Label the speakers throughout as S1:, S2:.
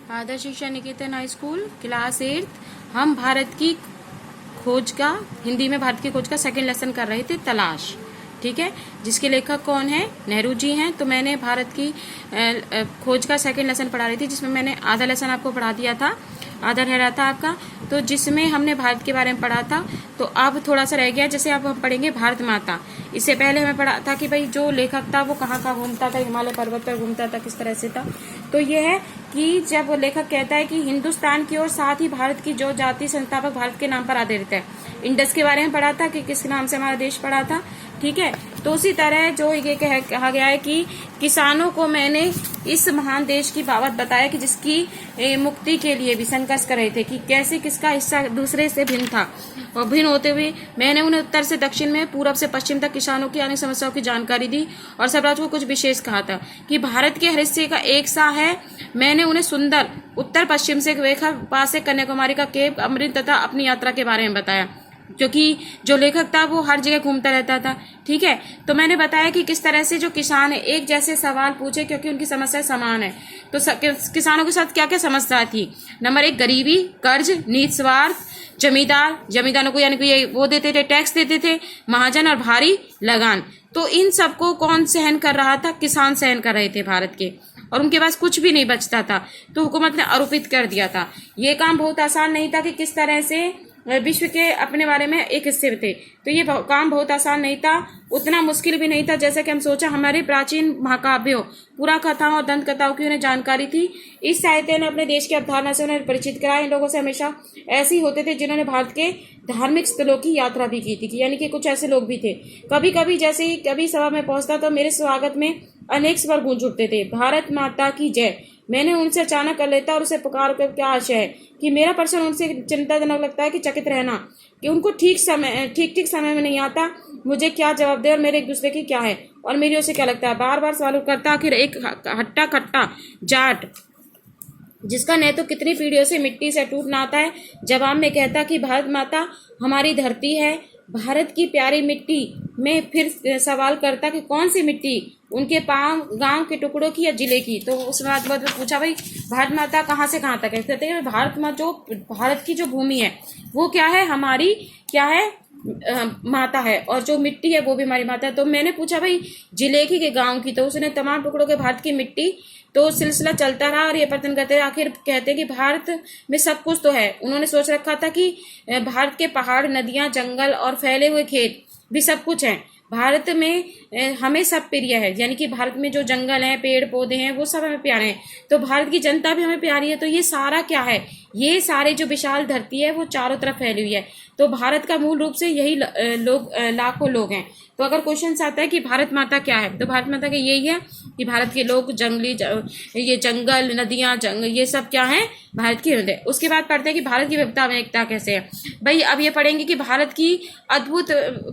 S1: आदर्श शिक्षा निकेतन high school class 8। हम भारत की खोज का हिंदी में भारत की खोज का सेकंड लेसन कर रहे थे, तलाश। ठीक है, जिसके लेखक कौन है? नेहरू जी हैं। तो मैंने भारत की खोज का सेकंड लेसन पढ़ा रही थी, जिसमें मैंने आधा लेसन आपको पढ़ा दिया था, आधा रह रहा था आपका। तो जिसमें हमने भारत के बारे में पढ़ा था, तो अब थोड़ा सा रह गया। जैसे अब हम पढ़ेंगे भारत माता। इससे पहले हमें पढ़ा था कि भाई जो लेखक था वो कहाँ कहाँ घूमता था, हिमालय पर्वत पर घूमता था, किस तरह से था। तो ये है कि जब लेखक कहता है कि हिंदुस्तान की और साथ ही भारत की जो जाति संस्थापक भारत के नाम पर आधारित है। इंडस के बारे में पढ़ा था कि किस नाम से हमारा देश पड़ा था। ठीक है, तो उसी तरह जो ये कहा गया है कि किसानों को मैंने इस महान देश की बाबत बताया कि जिसकी मुक्ति के लिए भी संघर्ष कर रहे थे, कि कैसे किसका हिस्सा दूसरे से भिन्न था, और भिन्न होते हुए मैंने उन्हें उत्तर से दक्षिण में, पूरब से पश्चिम तक किसानों की अनेक समस्याओं की जानकारी दी और स्वराज को कुछ विशेष कहा था कि भारत के हर हिस्से का एक सा है। मैंने उन्हें सुंदर उत्तर पश्चिम से रेखा पास से कन्याकुमारी का केप अमृत तथा अपनी यात्रा के बारे में बताया, क्योंकि जो लेखक था वो हर जगह घूमता रहता था। ठीक है, तो मैंने बताया कि किस तरह से जो किसान है एक जैसे सवाल पूछे, क्योंकि उनकी समस्या समान है। तो किसानों के साथ क्या क्या समस्या थी? नंबर 1, गरीबी, कर्ज, नीच स्वार्थ, जमींदारों को यानी कि ये वो देते थे, टैक्स देते थे, महाजन और भारी लगान। तो इन सबको कौन सहन कर रहा था? किसान सहन कर रहे थे भारत के, और उनके पास कुछ भी नहीं बचता था। तो हुकूमत ने आरोपित कर दिया था। ये काम बहुत आसान नहीं था कि किस तरह से विश्व के अपने बारे में एक हिस्से थे। तो ये काम बहुत आसान नहीं था, उतना मुश्किल भी नहीं था जैसा कि हम सोचा। हमारे प्राचीन महाकाव्यों, पुरा कथाओं और दंत कथाओं की उन्हें जानकारी थी। इस साहित्य ने अपने देश की अवधारणा से उन्हें परिचित कराया। इन लोगों से हमेशा ऐसे ही होते थे जिन्होंने भारत के धार्मिक स्थलों की यात्रा भी की थी, यानी कि कुछ ऐसे लोग भी थे। कभी कभी जैसे ही कभी सभा में पहुंचता तो मेरे स्वागत में अनेक स्वर गूंज उठते थे, भारत माता की जय। मैंने उनसे अचानक कर लेता और उसे पुकार कर क्या आशय है कि मेरा प्रश्न उनसे चिंताजनक लगता है कि चकित रहना कि उनको ठीक समय में नहीं आता मुझे क्या जवाब दे और मेरे एक दूसरे की क्या है और मेरी उसे क्या लगता है। बार बार सवाल करता, आखिर एक हट्टा खट्टा जाट जिसका न तो कितनी पीढ़ियों से मिट्टी से टूट नाता है, जवाब में कहता कि भारत माता हमारी धरती है, भारत की प्यारी मिट्टी। में फिर सवाल करता कि कौन सी मिट्टी, उनके गांव के टुकड़ों की या जिले की। तो उस बात में पूछा भाई भारत माता कहाँ से कहाँ तक है। कहते हैं भारत माँ, जो भारत की जो भूमि है वो क्या है? हमारी क्या है? माता है, और जो मिट्टी है वो भी हमारी माता है। तो मैंने पूछा भाई जिले की के गांव की, तो उसने तमाम टुकड़ों के भारत की मिट्टी। तो सिलसिला चलता रहा और ये प्रश्न करते रहे। आखिर कहते कि भारत में सब कुछ तो है। उन्होंने सोच रखा था कि भारत के पहाड़, नदियां, जंगल और फैले हुए खेत भी सब कुछ है। भारत में हमें सब प्रिय है, यानी कि भारत में जो जंगल हैं, पेड़ पौधे हैं, वो सब हमें प्यारे हैं। तो भारत की जनता भी हमें प्यारी है। तो ये सारा क्या है? ये सारे जो विशाल धरती है वो चारों तरफ फैली हुई है। तो भारत का मूल रूप से यही लोग, लाखों लोग हैं। तो अगर क्वेश्चन आता है कि भारत माता क्या है, तो भारत माता का यही है कि भारत के लोग, ये जंगल, नदियां, ये सब क्या है? भारत की हृदय। उसके बाद पढ़ते हैं कि भारत की विविधता में एकता कैसे है। भाई अब ये पढ़ेंगे कि भारत की अद्भुत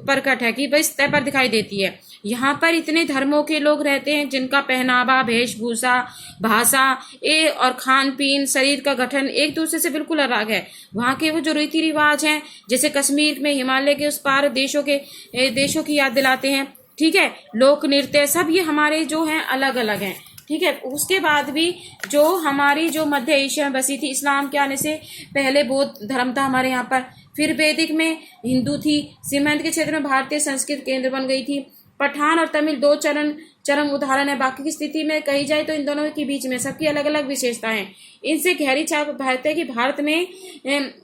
S1: प्रकट है कि भाई स्तर पर दिखाई देती है। यहाँ पर इतने धर्मों के लोग रहते हैं जिनका पहनावा, वेशभूषा, भाषा और खान पीन, शरीर का गठन एक दूसरे से बिल्कुल अलग है। वहाँ के वो जो रीति रिवाज हैं, जैसे कश्मीर में हिमालय के उस पार देशों की याद दिलाते हैं। ठीक है, लोक नृत्य सब ये हमारे जो हैं अलग अलग हैं। ठीक है, उसके बाद भी जो हमारी जो मध्य एशिया में बसी थी, इस्लाम के आने से पहले बौद्ध धर्म था हमारे यहाँ पर, फिर वैदिक में हिंदू थी, सीमांत के क्षेत्र में भारतीय संस्कृत केंद्र बन गई थी। पठान और तमिल दो चरम उदाहरण है। बाकी की स्थिति में कही जाए तो इन दोनों के बीच में सबकी अलग अलग विशेषताएं हैं। इनसे गहरी छाप भारत है कि भारत में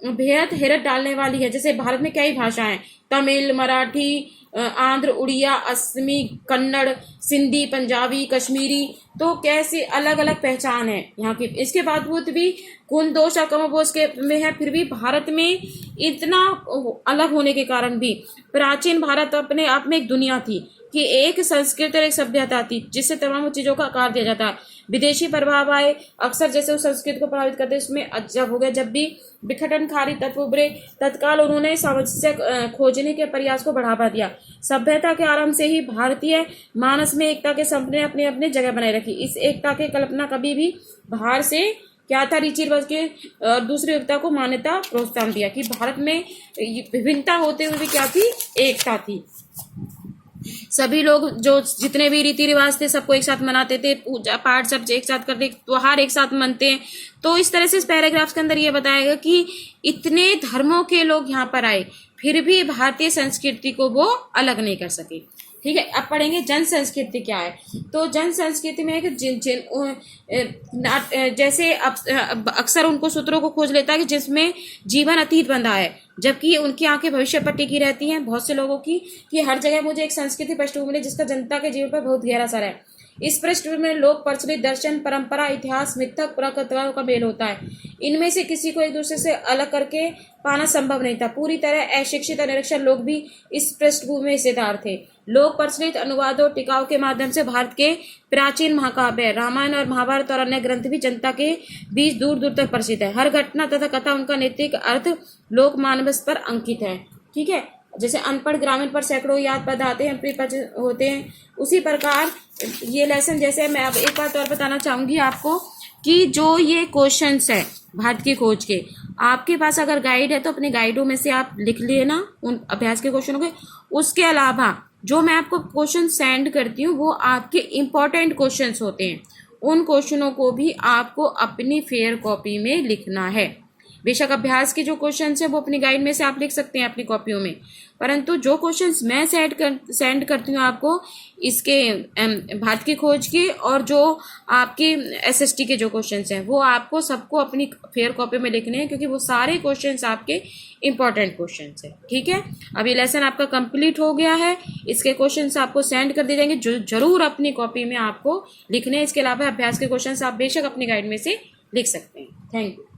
S1: बेहद हैरत डालने वाली है। जैसे भारत में कई भाषाएं, तमिल, मराठी, आंध्र, उड़िया, असमी, कन्नड़, सिंधी, पंजाबी, कश्मीरी, तो कैसे अलग अलग पहचान है यहाँ की। इसके बावजूद भी कुल दोष और कमोबेश के में है, फिर भी भारत में इतना अलग होने के कारण भी प्राचीन भारत अपने आप में एक दुनिया थी कि एक संस्कृति और एक सभ्यता थी जिससे तमाम चीजों का आकार दिया जाता। विदेशी प्रभाव आए अक्सर जैसे उस संस्कृति को प्रभावित करते, उसमें अजब हो गया। जब भी विघटनकारी तत्व उभरे तत्काल उन्होंने सामंजस्य खोजने के प्रयास को बढ़ावा दिया। सभ्यता के आरंभ से ही भारतीय मानस में एकता के सपने अपने अपने जगह बनाए रखी। इस एकता की कल्पना कभी भी बाहर से क्या था? रीति रिवाज के दूसरी एकता को मान्यता प्रोत्साहन दिया कि भारत में विभिन्नता होते हुए भी क्या थी? एकता थी। सभी लोग जो जितने भी रीति रिवाज थे सबको एक साथ मनाते थे, पूजा पाठ सब एक साथ करते, त्योहार एक साथ मनते हैं। तो इस तरह से इस पैराग्राफ्स के अंदर ये बताया गया कि इतने धर्मों के लोग यहाँ पर आए फिर भी भारतीय संस्कृति को वो अलग नहीं कर सके। ठीक है, अब पढ़ेंगे जन संस्कृति क्या है। तो जन संस्कृति में है कि जैसे अक्सर उनको सूत्रों को खोज लेता है कि जिसमें जीवन अतीत बंधा है, जबकि उनकी आंखें भविष्य पर टिकी रहती हैं। बहुत से लोगों की कि हर जगह मुझे एक संस्कृति पृष्ठभूमि मिले जिसका जनता के जीवन पर बहुत गहरा असर है। इस पृष्ठभूमि में लोक प्रचलित दर्शन, परंपरा, इतिहास, मिथक, पुरातत्व का मेल होता है। इनमें से किसी को एक दूसरे से अलग करके पाना संभव नहीं था। पूरी तरह अशिक्षित और निरक्षर लोग भी इस पृष्ठभूमि में हिस्सेदार थे। लोक प्रचलित अनुवादों, टिकाव के माध्यम से भारत के प्राचीन महाकाव्य, रामायण और महाभारत और अन्य ग्रंथ भी जनता के बीच दूर दूर तक प्रसिद्ध है। हर घटना तथा कथा उनका नैतिक अर्थ लोक मानस पर अंकित है। ठीक है, जैसे अनपढ़ ग्रामीण पर सैकड़ों याद पद आते हैं, होते हैं, उसी प्रकार ये लेसन, जैसे मैं अब एक बात और बताना चाहूंगी आपको कि जो ये क्वेश्चंस है भारत की खोज के, आपके पास अगर गाइड है तो अपने गाइडों में से आप लिख लेना उन अभ्यास के क्वेश्चनों के। उसके अलावा जो मैं आपको क्वेश्चन सेंड करती हूँ वो आपके इम्पोर्टेंट क्वेश्चंस होते हैं, उन क्वेश्चनों को भी आपको अपनी फेयर कॉपी में लिखना है। बेशक अभ्यास के जो क्वेश्चंस है वो अपनी गाइड में से आप लिख सकते हैं अपनी कॉपियों में, परंतु जो क्वेश्चंस मैं सेंड करती हूँ आपको इसके भारत की खोज के और जो आपके एसएसटी के जो क्वेश्चंस हैं वो आपको सबको अपनी फेयर कॉपी में लिखने हैं, क्योंकि वो सारे क्वेश्चंस आपके इम्पोर्टेंट क्वेश्चंस हैं। ठीक है, अब ये लेसन आपका कंप्लीट हो गया है। इसके क्वेश्चंस आपको सेंड कर दिए जाएंगे, जो जरूर अपनी कॉपी में आपको लिखने हैं। इसके अलावा अभ्यास के क्वेश्चंस आप बेशक अपनी गाइड में से लिख सकते हैं। Thank you.